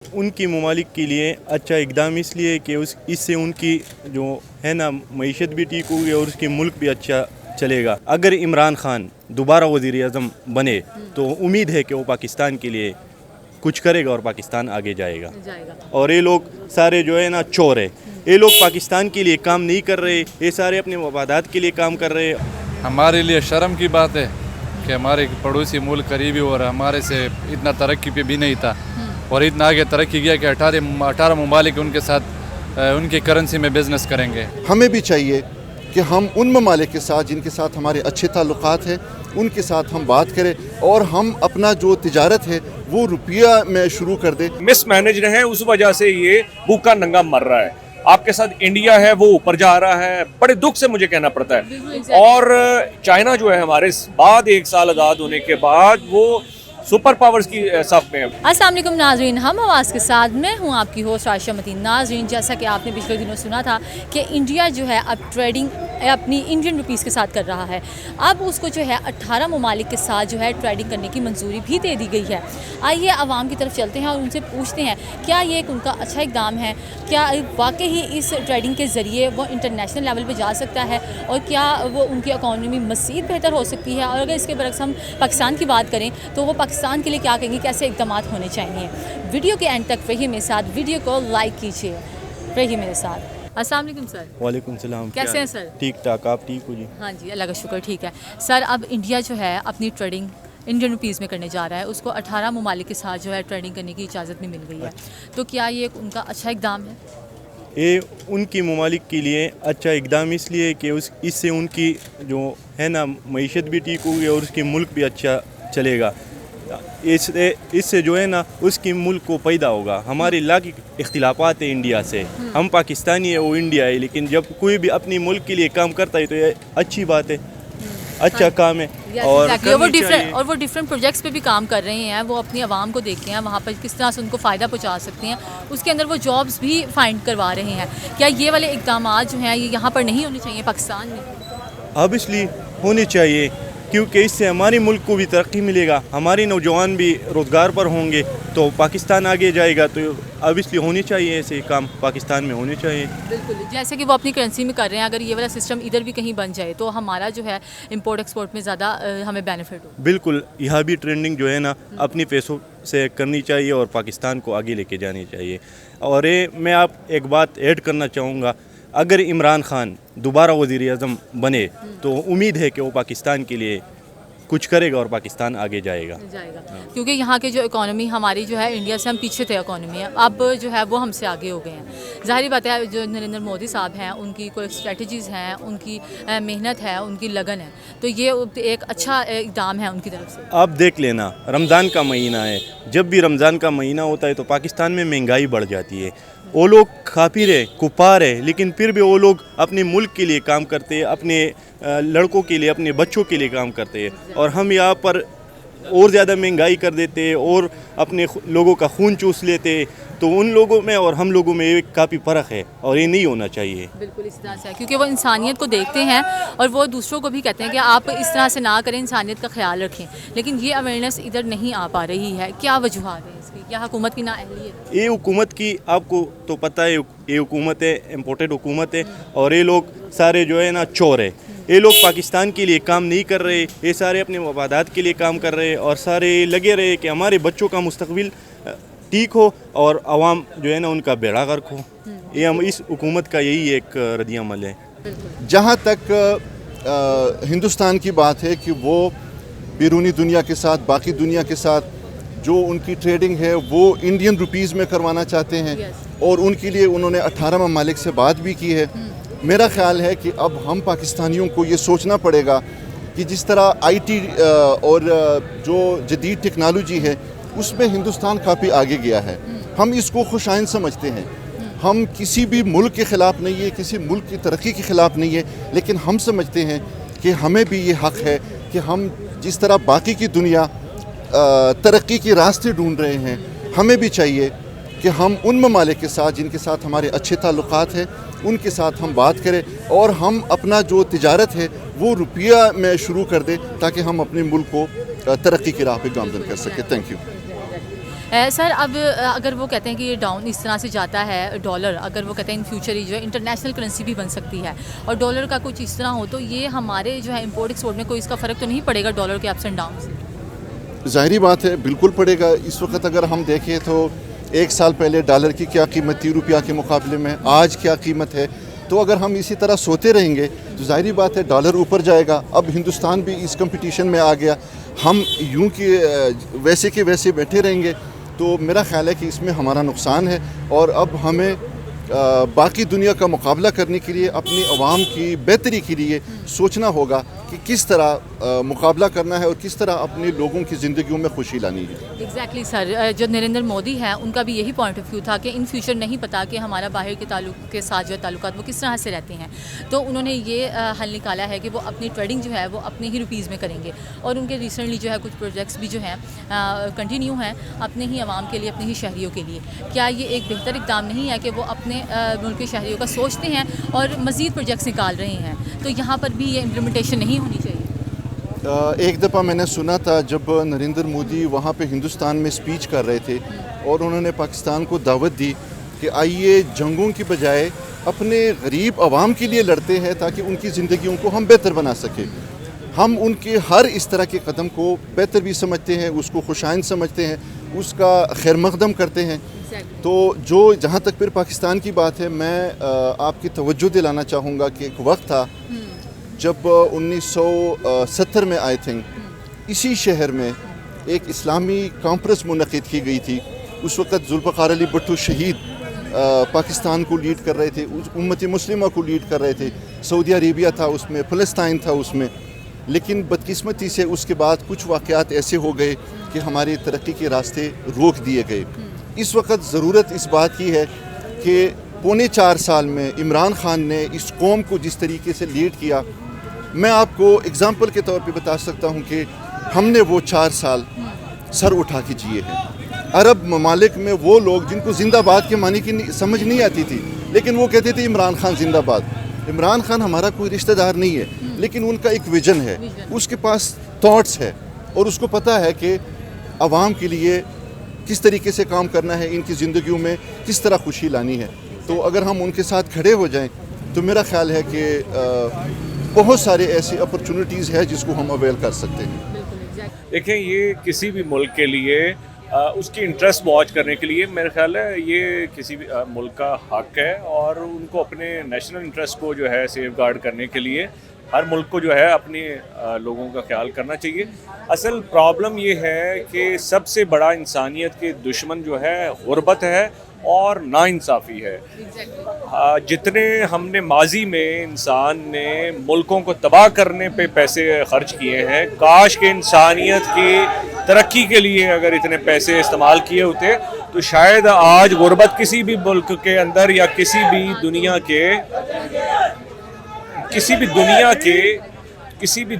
उनकी ममालिक के लिए अच्छा इकदाम इसलिए कि इससे उनकी जो है ना मईशत भी ठीक होगी और उसके मुल्क भी अच्छा चलेगा। अगर इमरान खान दोबारा वज़ीर आज़म बने तो उम्मीद है कि वो पाकिस्तान के लिए कुछ करेगा और पाकिस्तान आगे जाएगा। और ये लोग सारे जो है ना चोर है, ये लोग पाकिस्तान के लिए काम नहीं कर रहे, ये सारे अपने मफादात के लिए काम कर रहे। हमारे लिए शर्म की बात है कि हमारे पड़ोसी मुल्क करीबी और हमारे से इतना तरक्की पे भी नहीं था और इतना आगे तरक्की किया कि 18 ममालिक उनके साथ उनकी करेंसी में बिज़नेस करेंगे। हमें भी चाहिए कि हम उन ममालिक के साथ जिनके साथ हमारे अच्छे ताल्लुकात हैं उनके साथ हम बात करें और हम अपना जो तिजारत है वो रुपया में शुरू कर दें। मिस मैनेज है, उस वजह से ये भूखा नंगा मर रहा है। आपके साथ इंडिया है वो ऊपर जा रहा है, बड़े दुख से मुझे कहना पड़ता है। और चाइना जो है हमारे बाद 1 साल आज़ाद होने के बाद वो सुपर पावर्स की सब में। अस्सलाम वालेकुम नाज़रीन, हम आवाज़ के साथ मैं हूँ आपकी होस्ट आयशा मतीन। नाज़रीन, जैसा कि आपने पिछले दिनों सुना था कि इंडिया जो है अब ट्रेडिंग अपनी इंडियन रुपीस के साथ कर रहा है। अब उसको जो है 18 ममालिक के साथ जो है ट्रेडिंग करने की मंजूरी भी दे दी गई है। आइए आवाम की तरफ चलते हैं और उनसे पूछते हैं क्या ये एक उनका अच्छा इक़दाम है, क्या वाकई ही इस ट्रेडिंग के ज़रिए वो इंटरनेशनल लेवल पर जा सकता है और क्या वो उनकी इकॉनमी मज़ीद बेहतर हो सकती है। और अगर इसके बरक्स हम पाकिस्तान की बात करें तो वो पाकिस्तान के लिए क्या कहेंगे, कैसे इक़दाम होने चाहिए। वीडियो के एंड तक रहिए मेरे साथ, वीडियो को लाइक कीजिए, रहिए मेरे साथ। अस्सलाम वालेकुम सर। वालेकुम सलाम। कैसे हैं सर? ठीक ठाक, आप ठीक हो जी? हाँ जी, अल्लाह का शुक्र ठीक है। सर, अब इंडिया जो है अपनी ट्रेडिंग इंडियन रुपीज़ में करने जा रहा है, उसको 18 ममालिक के साथ जो है ट्रेडिंग करने की इजाज़त भी मिल गई है। तो क्या ये एक उनका अच्छा इक़दाम है? ये उनकी ममालिक के लिए अच्छा इकदाम इसलिए कि इससे उनकी जो है ना मईशत भी ठीक होगी और उसके मुल्क भी अच्छा चलेगा। इससे जो है ना उसकी मुल्क को फ़ायदा होगा। हमारे लाख इख्तिलाफ़ात है इंडिया से, हम पाकिस्तानी है वो इंडिया है, लेकिन जब कोई भी अपनी मुल्क के लिए काम करता है तो ये अच्छी बात है, अच्छा काम है। और वो डिफरेंट प्रोजेक्ट्स पे भी काम कर रहे हैं, वो अपनी आवाम को देखते हैं वहाँ पर किस तरह से उनको फ़ायदा पहुँचा सकते हैं, उसके अंदर वो जॉब्स भी फाइंड करवा रहे हैं। क्या ये वाले इक़दाम जो हैं ये यहाँ पर नहीं होने चाहिए पाकिस्तान में? ऑब्वियसली होने चाहिए, क्योंकि इससे हमारे मुल्क को भी तरक्की मिलेगा, हमारे नौजवान भी रोज़गार पर होंगे तो पाकिस्तान आगे जाएगा। तो ऑब्वियसली होने चाहिए, ऐसे काम पाकिस्तान में होने चाहिए। बिल्कुल, जैसे कि वो अपनी करेंसी में कर रहे हैं, अगर ये वाला सिस्टम इधर भी कहीं बन जाए तो हमारा जो है इंपोर्ट एक्सपोर्ट में ज़्यादा हमें बेनिफिट हो। बिल्कुल, यहाँ भी ट्रेंडिंग जो है ना अपनी पैसों से करनी चाहिए और पाकिस्तान को आगे लेके जानी चाहिए। और ये मैं आप एक बात ऐड करना चाहूँगा, अगर इमरान खान दोबारा वज़ीर आज़म बने तो उम्मीद है कि वो पाकिस्तान के लिए कुछ करेगा और पाकिस्तान आगे जाएगा। क्योंकि यहाँ के जो इकॉनमी हमारी जो है इंडिया से हम पीछे थे इकॉनमी है, अब जो है वो हमसे आगे हो गए हैं। ज़ाहिर बात है जो नरेंद्र मोदी साहब हैं उनकी कोई स्ट्रेटजीज़ हैं, उनकी मेहनत है, उनकी लगन है, तो ये एक अच्छा इक़दाम है उनकी तरफ से। आप देख लेना, रमज़ान का महीना है, जब भी रमज़ान का महीना होता है तो पाकिस्तान में महंगाई बढ़ जाती है। वो लोग काफिर है, कुपार है, लेकिन फिर भी वो लोग अपने मुल्क के लिए काम करते हैं, अपने लड़कों के लिए, अपने बच्चों के लिए काम करते हैं। और हम यहाँ पर और ज़्यादा महंगाई कर देते हैं और अपने लोगों का खून चूस लेते हैं, तो उन लोगों में और हम लोगों में काफ़ी फ़र्क है और ये नहीं होना चाहिए। बिल्कुल इस तरह से, क्योंकि वो इंसानियत को देखते हैं और वो दूसरों को भी कहते हैं कि आप इस तरह से ना करें, इंसानियत का ख्याल रखें, लेकिन ये अवेयरनेस इधर नहीं आ पा रही है। क्या वजूहात है इसकी? क्या हुकूमत की नाअहलियत? ये हुकूमत की, आपको तो पता है ये हुकूमत है, इम्पोर्टेड हुकूमत है, और ये लोग सारे जो है ना चोर है। ये लोग पाकिस्तान के लिए काम नहीं कर रहे, ये सारे अपने मफादात के लिए काम कर रहे और सारे लगे रहे कि हमारे बच्चों का मुस्तकबिल ठीक हो और आवाम जो है ना उनका बेड़ा गर्क हो। ये हम इस हुकूमत का यही एक रद्द-ए-अमल है। जहाँ तक हिंदुस्तान की बात है कि वो बैरूनी दुनिया के साथ, बाकी दुनिया के साथ जो उनकी ट्रेडिंग है वो इंडियन रुपीज़ में करवाना चाहते हैं और उनके लिए उन्होंने 18 ममालिक से बात भी की है। मेरा ख्याल है कि अब हम पाकिस्तानियों को ये सोचना पड़ेगा कि जिस तरह IT और जो जदीद टेक्नोलॉजी है उसमें हिंदुस्तान काफ़ी आगे गया है। हम इसको खुशाइन समझते हैं, हम किसी भी मुल्क के ख़िलाफ़ नहीं है, किसी मुल्क की तरक्की के ख़िलाफ़ नहीं है, लेकिन हम समझते हैं कि हमें भी ये हक़ है कि हम जिस तरह बाकी की दुनिया तरक्की के रास्ते ढूंढ रहे हैं, हमें भी चाहिए कि हम उन ममालिक के साथ जिनके साथ हमारे अच्छे ताल्लुकात हैं उनके साथ हम बात करें और हम अपना जो तिजारत है वो रुपया में शुरू कर दें ताकि हम अपने मुल्क को तरक्की की राह पे गामज़न कर सकें। Thank you. سر اب اگر وہ کہتے ہیں کہ یہ ڈاؤن اس طرح سے جاتا ہے ڈالر، اگر وہ کہتے ہیں ان فیوچر ہی جو ہے انٹرنیشنل کرنسی بھی بن سکتی ہے اور ڈالر کا کچھ اس طرح ہو تو یہ ہمارے جو ہے امپورٹ ایکسپورٹ میں کوئی اس کا فرق تو نہیں پڑے گا ڈالر کے اپس اینڈ ڈاؤن سے؟ ظاہری بات ہے بالکل پڑے گا. اس وقت اگر ہم دیکھیں تو 1 سال پہلے ڈالر کی کیا قیمت تھی روپیہ کے مقابلے میں، آج کیا قیمت ہے. تو اگر ہم اسی طرح سوتے رہیں گے تو ظاہری بات ہے ڈالر اوپر جائے گا. اب ہندوستان بھی اس کمپٹیشن میں آ گیا. ہم یوں کہ ویسے کے ویسے بیٹھے رہیں گے تو میرا خیال ہے کہ اس میں ہمارا نقصان ہے. اور اب ہمیں باقی دنیا کا مقابلہ کرنے کے لیے اپنی عوام کی بہتری کے لیے سوچنا ہوگا کہ کس طرح مقابلہ کرنا ہے اور کس طرح اپنے لوگوں کی زندگیوں میں خوشی لانی ہے. ایگزیکٹلی سر، جو نریندر مودی ہیں ان کا بھی یہی پوائنٹ آف ویو تھا کہ ان فیوچر نہیں پتا کہ ہمارا باہر کے تعلق کے ساتھ جو تعلقات وہ کس طرح سے رہتے ہیں. تو انہوں نے یہ حل نکالا ہے کہ وہ اپنی ٹریڈنگ جو ہے وہ اپنے ہی روپیز میں کریں گے اور ان کے ریسنٹلی جو ہے کچھ پروجیکٹس بھی جو ہیں کنٹینیو ہیں اپنے ہی عوام کے لیے، اپنے ہی شہریوں کے لیے. کیا یہ ایک بہتر اقدام نہیں ہے کہ وہ اپنے ملک کے شہریوں کا سوچتے ہیں اور مزید پروجیکٹس نکال رہے ہیں؟ تو یہاں پر بھی یہ امپلیمنٹیشن نہیں ہونی چاہیے. ایک دفعہ میں نے سنا تھا جب نریندر مودی وہاں پہ ہندوستان میں سپیچ کر رہے تھے اور انہوں نے پاکستان کو دعوت دی کہ آئیے جنگوں کی بجائے اپنے غریب عوام کے لیے لڑتے ہیں تاکہ ان کی زندگیوں کو ہم بہتر بنا سکیں. ہم ان کے ہر اس طرح کے قدم کو بہتر بھی سمجھتے ہیں، اس کو خوشائند سمجھتے ہیں، اس کا خیر مقدم کرتے ہیں. تو جہاں تک پھر پاکستان کی بات ہے، میں آپ کی توجہ دلانا چاہوں گا کہ ایک وقت تھا جب 1970 میں آئی تھنک اسی شہر میں ایک اسلامی کانفرنس منعقد کی گئی تھی. اس وقت ذوالفقار علی بھٹو شہید پاکستان کو لیڈ کر رہے تھے، امت مسلمہ کو لیڈ کر رہے تھے. سعودی عربیہ تھا اس میں، فلسطین تھا اس میں. لیکن بدقسمتی سے اس کے بعد کچھ واقعات ایسے ہو گئے کہ ہماری ترقی کے راستے روک دیے گئے. اس وقت ضرورت اس بات کی ہے کہ 4.25 سال میں عمران خان نے اس قوم کو جس طریقے سے لیڈ کیا، میں آپ کو اگزامپل کے طور پہ بتا سکتا ہوں کہ ہم نے وہ 4 سال سر اٹھا کے جیے ہیں. عرب ممالک میں وہ لوگ جن کو زندہ باد کے معنی کی سمجھ نہیں آتی تھی، لیکن وہ کہتے تھے عمران خان زندہ باد. عمران خان ہمارا کوئی رشتہ دار نہیں ہے، لیکن ان کا ایک ویژن ہے، اس کے پاس تھاٹس ہے اور اس کو پتہ ہے کہ عوام کے لیے کس طریقے سے کام کرنا ہے، ان کی زندگیوں میں کس طرح خوشی لانی ہے. تو اگر ہم ان کے ساتھ کھڑے ہو جائیں تو میرا خیال ہے کہ بہت سارے ایسی اپرچونٹیز ہے جس کو ہم اویل کر سکتے ہیں. دیکھیں، یہ کسی بھی ملک کے لیے اس کی انٹرسٹ واچ کرنے کے لیے میرا خیال ہے یہ کسی بھی ملک کا حق ہے اور ان کو اپنے نیشنل انٹرسٹ کو جو ہے سیف گارڈ کرنے کے لیے ہر ملک کو جو ہے اپنے لوگوں کا خیال کرنا چاہیے. اصل پرابلم یہ ہے کہ سب سے بڑا انسانیت کے دشمن جو ہے غربت ہے اور ناانصافی ہے. جتنے ہم نے ماضی میں انسان نے ملکوں کو تباہ کرنے پہ پیسے خرچ کیے ہیں، کاش کہ انسانیت کی ترقی کے لیے اگر اتنے پیسے استعمال کیے ہوتے تو شاید آج غربت کسی بھی ملک کے اندر یا کسی بھی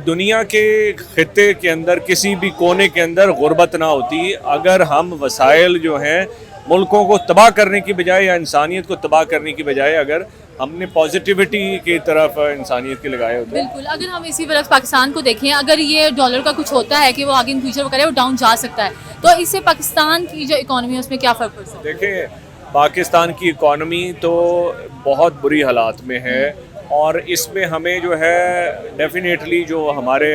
دنیا کے خطے کے اندر، کسی بھی کونے کے اندر غربت نہ ہوتی اگر ہم وسائل جو ہیں ملکوں کو تباہ کرنے کی بجائے یا انسانیت کو تباہ کرنے کی بجائے اگر ہم نے پازیٹیوٹی کی طرف انسانیت کے لگائے ہوتے ہیں. بالکل. اگر ہم اسی برعکس پاکستان کو دیکھیں، اگر یہ ڈالر کا کچھ ہوتا ہے کہ وہ آگے ان فیوچر وہ کرے وہ ڈاؤن جا سکتا ہے، تو اس سے پاکستان کی جو اکانومی ہے اس میں کیا فرق پڑ سکتا ہے؟ دیکھیں، پاکستان کی اکانومی تو بہت بری حالات میں ہے اور اس میں ہمیں جو ہے ڈیفینیٹلی جو ہمارے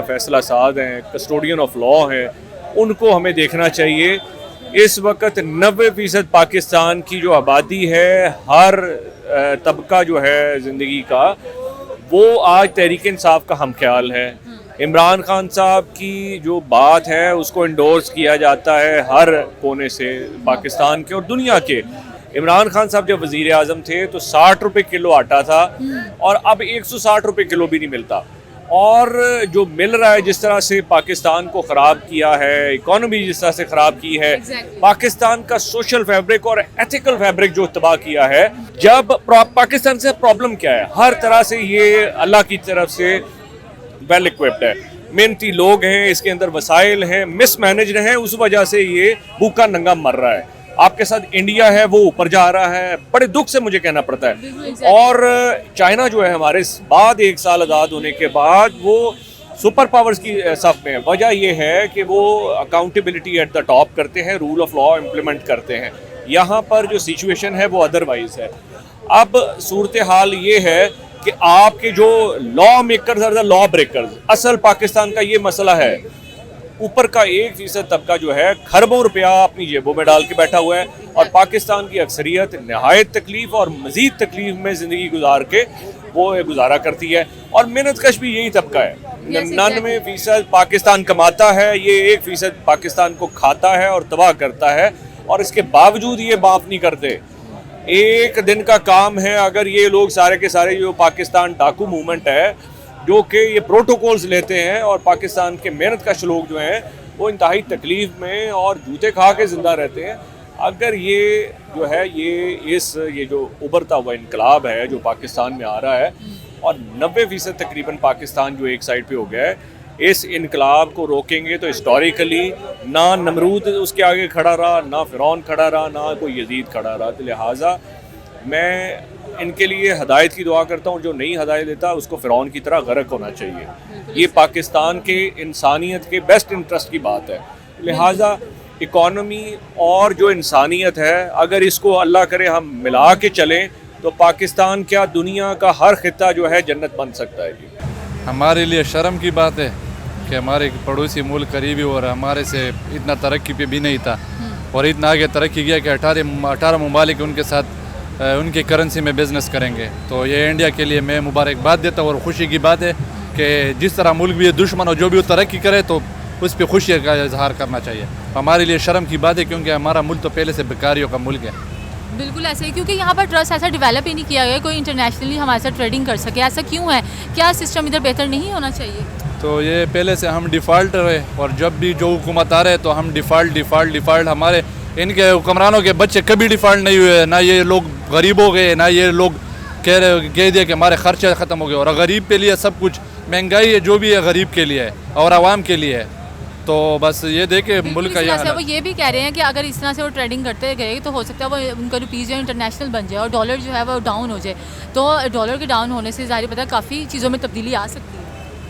فیصلہ ساز ہیں، کسٹوڈین آف لا ہیں، ان کو ہمیں دیکھنا چاہیے. اس وقت 90% پاکستان کی جو آبادی ہے، ہر طبقہ جو ہے زندگی کا، وہ آج تحریک انصاف کا ہم خیال ہے. عمران خان صاحب کی جو بات ہے اس کو انڈورس کیا جاتا ہے ہر کونے سے پاکستان کے اور دنیا کے. عمران خان صاحب جب وزیر اعظم تھے تو 60 روپے کلو آٹا تھا اور اب 160 روپے کلو بھی نہیں ملتا. اور جو مل رہا ہے جس طرح سے پاکستان کو خراب کیا ہے، اکانومی جس طرح سے خراب کی ہے، پاکستان کا سوشل فیبرک اور ایتھیکل فیبرک جو تباہ کیا ہے. جب پاکستان سے پرابلم کیا ہے، ہر طرح سے یہ اللہ کی طرف سے ویل اکوپڈ ہے، محنتی لوگ ہیں، اس کے اندر وسائل ہیں، مس مینجڈ ہیں، اس وجہ سے یہ بھوکا ننگا مر رہا ہے. آپ کے ساتھ انڈیا ہے وہ اوپر جا رہا ہے، بڑے دکھ سے مجھے کہنا پڑتا ہے. اور چائنا جو ہے ہمارے بعد 1 سال آزاد ہونے کے بعد وہ सुपर पावर्स की सफ में है। वजह ये है कि वो अकाउंटेबिलिटी एट द टॉप करते हैं, रूल ऑफ लॉ इम्प्लीमेंट करते हैं। यहाँ पर जो सिचुएशन है वो अदरवाइज है। अब सूरत हाल ये है कि आपके जो लॉ मेकर्स और लॉ ब्रेकर्स, असल पाकिस्तान का ये मसला है, ऊपर का 1% तबका जो है खरबों रुपया अपनी जेबों में डाल के बैठा हुआ है, और पाकिस्तान की अक्सरियत नहायत तकलीफ और मज़ीद तकलीफ में ज़िंदगी गुजार के वो गुजारा करती है। और मेहनत कश भी यही तबका है। 99% पाकिस्तान कमाता है, ये 1% पाकिस्तान को खाता है और तबाह करता है, और इसके बावजूद ये माफ़ नहीं करते। एक दिन का काम है अगर ये लोग सारे के सारे जो पाकिस्तान डाकू मूवमेंट है, जो कि ये प्रोटोकॉल्स लेते हैं, और पाकिस्तान के मेहनत कश लोग जो हैं वो इंतहाई तकलीफ़ में और जूते खा के ज़िंदा रहते हैं, अगर ये जो है ये जो उभरता हुआ इनकलाब है जो पाकिस्तान में आ रहा है, और 90% तकरीबन पाकिस्तान जो एक साइड पे हो गया है, इस इनकलाब को रोकेंगे तो हिस्टोरिकली ना नमरूद उसके आगे खड़ा रहा, ना फ़िरौन खड़ा रहा, ना कोई यजीद खड़ा रहा। तो लिहाजा मैं इनके लिए हदायत की दुआ करता हूँ, जो नहीं हदायत देता उसको फ़िरौन की तरह गर्क होना चाहिए। ये पाकिस्तान के इंसानियत के बेस्ट इंटरेस्ट की बात है। लिहाजा इकॉनमी और जो इंसानियत है, अगर इसको अल्लाह करे हम मिला के चलें तो पाकिस्तान क्या दुनिया का हर खित्ता जो है जन्नत बन सकता है। जी, हमारे लिए शर्म की बात है कि हमारे पड़ोसी मुल्क करीबी और हमारे से इतना तरक्की पे भी नहीं था, और इतना आगे तरक्की किया कि 18 ममालिक उनके साथ उनकी करेंसी में बिज़नेस करेंगे। तो ये इंडिया के लिए मैं मुबारकबाद देता हूँ, और ख़ुशी की बात है कि जिस तरह मुल्क भी दुश्मन हो, जो भी वो तरक्की करे तो उस पर खुशी का इजहार करना चाहिए। हमारे लिए शर्म की बात है क्योंकि हमारा मुल्क तो पहले से बेकारियों का मुल्क है। बिल्कुल ऐसे ही, क्योंकि यहाँ पर ट्रस्ट ऐसा डेवलप ही नहीं किया गया कोई इंटरनेशनली हमारे साथ ट्रेडिंग कर सके। ऐसा क्यों है? क्या सिस्टम इधर बेहतर नहीं होना चाहिए? तो ये पहले से हम डिफ़ाल्ट रहे, और जब भी जो हुकूमत आ रहे तो हम डिफ़ाल्ट हमारे इनके हुक्मरानों के बच्चे कभी डिफ़ाल्ट नहीं हुए। ना ये लोग गरीब हो गए, ना ये लोग कह दिए कि हमारे खर्चे ख़त्म हो गए। और गरीब के लिए सब कुछ, महंगाई है जो भी है गरीब के लिए है और आवाम के लिए है। तो बस ये देखे मुल्क का वो ये भी कह रहे हैं कि अगर इस तरह से वो ट्रेडिंग करते गए तो हो सकता है वो उनका रुपीज़ जो इंटरनेशनल बन जाए और डॉलर जो है वो डाउन हो जाए। तो डॉलर के डाउन होने से ज़ाहिर पता काफ़ी चीज़ों में तब्दीली आ सकती है।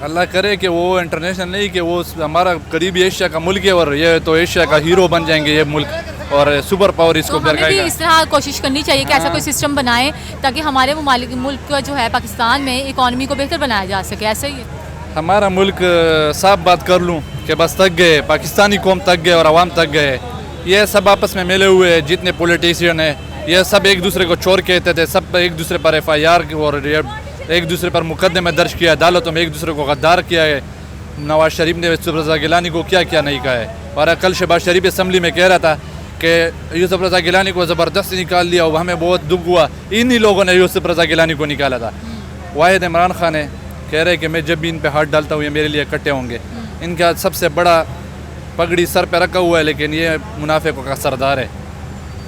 अल्लाह करे कि वो इंटरनेशनल नहीं, कि वो हमारा करीबी एशिया का मुल्क है, और ये तो एशिया का हीरो बन जाएंगे ये मुल्क, और सुपर पावर इसको तो हमें भी इस तरह कोशिश करनी चाहिए कि ऐसा कोई सिस्टम बनाएं ताकि हमारे मुल्क का जो है पाकिस्तान में इकॉनमी को बेहतर बनाया जा सके। ऐसा ही है हमारा मुल्क। साफ बात कर लूँ कि बस थक गए, पाकिस्तानी कौम थक गए और आवाम थक गए। ये सब आपस में मिले हुए हैं, जितने पॉलिटिशियन हैं ये सब एक दूसरे को चोर कहते थे, सब एक दूसरे पर FIR और एक दूसरे पर मुकदमे दर्ज किया, अदालतों में एक दूसरे को गद्दार किया है। नवाज शरीफ ने यूसुफ रज़ा गिलानी को क्या नहीं कहा है। और कल शहबाज शरीफ असम्बली में कह रहा था कि यूसुफ रज़ा गिलानी को ज़बरदस्ती निकाल दिया, और हमें बहुत दुख हुआ। इन्हीं लोगों ने यूसुफ रज़ा गिलानी को निकाला था। वाहिद इमरान खान है, कह रहे कि मैं जब भी इन पे हाथ डालता हूँ ये मेरे लिए इकट्ठे होंगे। इनका सबसे बड़ा पगड़ी सर पे रखा हुआ है, लेकिन ये मुनाफिकों का सरदार है।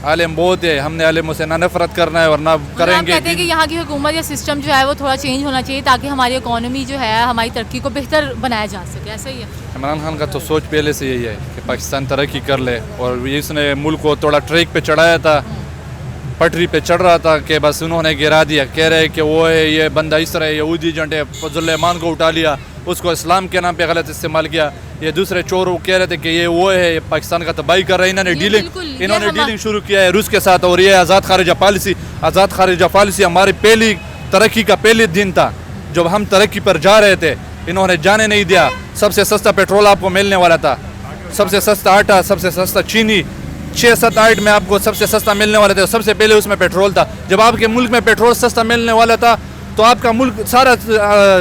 आलिम बहुत है, हमने आलिमों से ना नफरत करना है और ना करेंगे। आप कहते हैं कि यहाँ की हुकूमत या सिस्टम जो है वो थोड़ा चेंज होना चाहिए ताकि हमारी इकॉनमी जो है हमारी तरक्की को बेहतर बनाया जा सके। ऐसा ही है इमरान खान का तो सोच पहले से यही है कि पाकिस्तान तरक्की कर ले, और इसने मुल्क को थोड़ा ट्रैक पे चढ़ाया था, पटरी पे चढ़ रहा था कि बस उन्होंने गिरा दिया। कह रहे कि वो है ये बंदा इस तरह यहूदी एजेंट है, फजलरहमान को उठा लिया, उसको इस्लाम के नाम पे गलत इस्तेमाल किया। ये दूसरे चोर वो कह रहे थे कि ये वो है, ये पाकिस्तान का तबाही कर रहे हैं। इन्होंने डीलिंग शुरू किया है रूस के साथ, और ये आज़ाद खारिजा पॉलिसी हमारी पहली तरक्की का पहले दिन था जब हम तरक्की पर जा रहे थे। इन्होंने जाने नहीं दिया। सबसे सस्ता पेट्रोल आपको मिलने वाला था, सबसे सस्ता आटा, सबसे सस्ता चीनी, 6-7 आइटम में आपको सबसे सस्ता मिलने वाला था। सबसे पहले उसमें पेट्रोल था। जब आपके मुल्क में पेट्रोल सस्ता मिलने वाला था तो आपका मुल्क सारा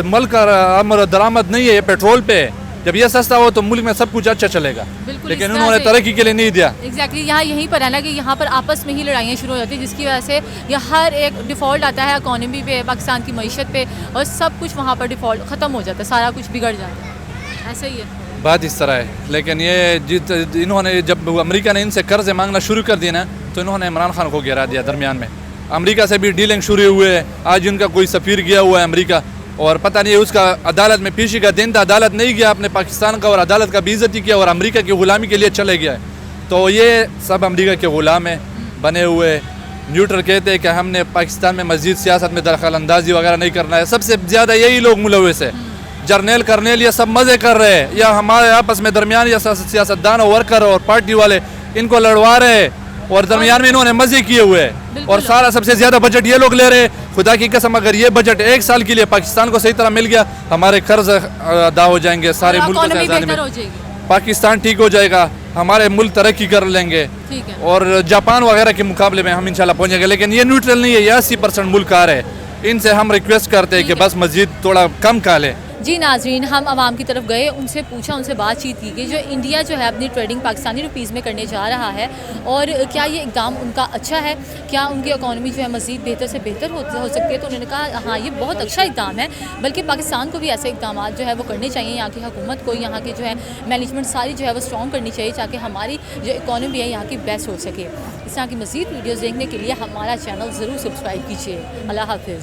मुल्क का आमद दरामद नहीं है, ये पेट्रोल पे है। जब ये सस्ता हो तो मुल्क में सब कुछ अच्छा चलेगा, लेकिन उन्होंने तरक्की के लिए नहीं दिया। एग्जैक्टली यहाँ यहीं पर है ना कि यहाँ पर आपस में ही लड़ाइयाँ शुरू हो जाती है, जिसकी वजह से यह हर एक डिफ़ॉल्ट आता है इकॉनमी पे, पाकिस्तान की मईशत पे, और सब कुछ वहाँ पर डिफ़ॉल्ट ख़त्म हो जाता है, सारा कुछ बिगड़ जाता है। ऐसा ही है बात इस तरह है। लेकिन ये इन्होंने जब अमेरिका ने इनसे कर्ज मांगना शुरू कर दिया ना, तो इन्होंने इमरान खान को गिरा दिया दरमियान में। अमेरिका से भी डीलिंग शुरू हुए है। आज उनका कोई सफ़ीर गया हुआ है अमेरिका, और पता नहीं उसका अदालत में पेशी का दिन था, अदालत नहीं गया अपने पाकिस्तान का, और अदालत का बेइज्जती किया और अमेरिका की ग़ुलामी के लिए चले गया है। तो ये सब अमेरिका के ग़ुलाम हैं बने हुए। न्यूट्रल कहते हैं कि हमने पाकिस्तान में मज़ीद सियासत में दखल अंदाजी वगैरह नहीं करना है। सबसे ज़्यादा यही लोग मुलव्वस है। जर्नेल करनेल ये सब मज़े कर रहे हैं, या हमारे आपस में दरमियान या सियासतदान और वर्कर और पार्टी वाले इनको लड़वा रहे हैं और दरमियान में इन्होंने मज़े किए हुए हैं और सारा सबसे ज़्यादा बजट ये लोग ले रहे हैं। खुदा की कसम अगर ये बजट एक साल के लिए पाकिस्तान को सही तरह मिल गया, हमारे कर्ज अदा हो जाएंगे, सारे मुल्क के इकोनॉमी खजाने बेहतर में हो जाएगी। पाकिस्तान ठीक हो जाएगा, हमारे मुल्क तरक्की कर लेंगे ठीक है। और जापान वगैरह के मुकाबले में हम इंशाल्लाह पहुंचेंगे। लेकिन ये न्यूट्रल नहीं है, ये 80% मुल्क आ रहे हैं। इनसे हम रिक्वेस्ट करते हैं कि बस मस्जिद थोड़ा कम खा लें। जी नाजरीन, हम आवाम की तरफ गए, उनसे पूछा, उनसे बातचीत की कि जो इंडिया जो है अपनी ट्रेडिंग पाकिस्तानी रुपीज़ में करने जा रहा है और क्या ये इकदाम उनका अच्छा है, क्या उनकी इकॉनमी जो है मज़ीद बेहतर से बेहतर हो सकती है। तो उन्होंने कहा हाँ ये बहुत अच्छा इकदाम है, बल्कि पाकिस्तान को भी ऐसे इकदाम जो है वो करने चाहिए। यहाँ की हुकूमत को, यहाँ की जो है मैनेजमेंट सारी जो है वो स्ट्रॉन्ग करनी चाहिए ताकि हमारी जो इकॉनमी है यहाँ की बेस्ट हो सके। इस तरह की मज़ीद वीडियोज़ देखने के लिए हमारा चैनल ज़रूर सब्सक्राइब कीजिए। अल्लाह हाफिज़।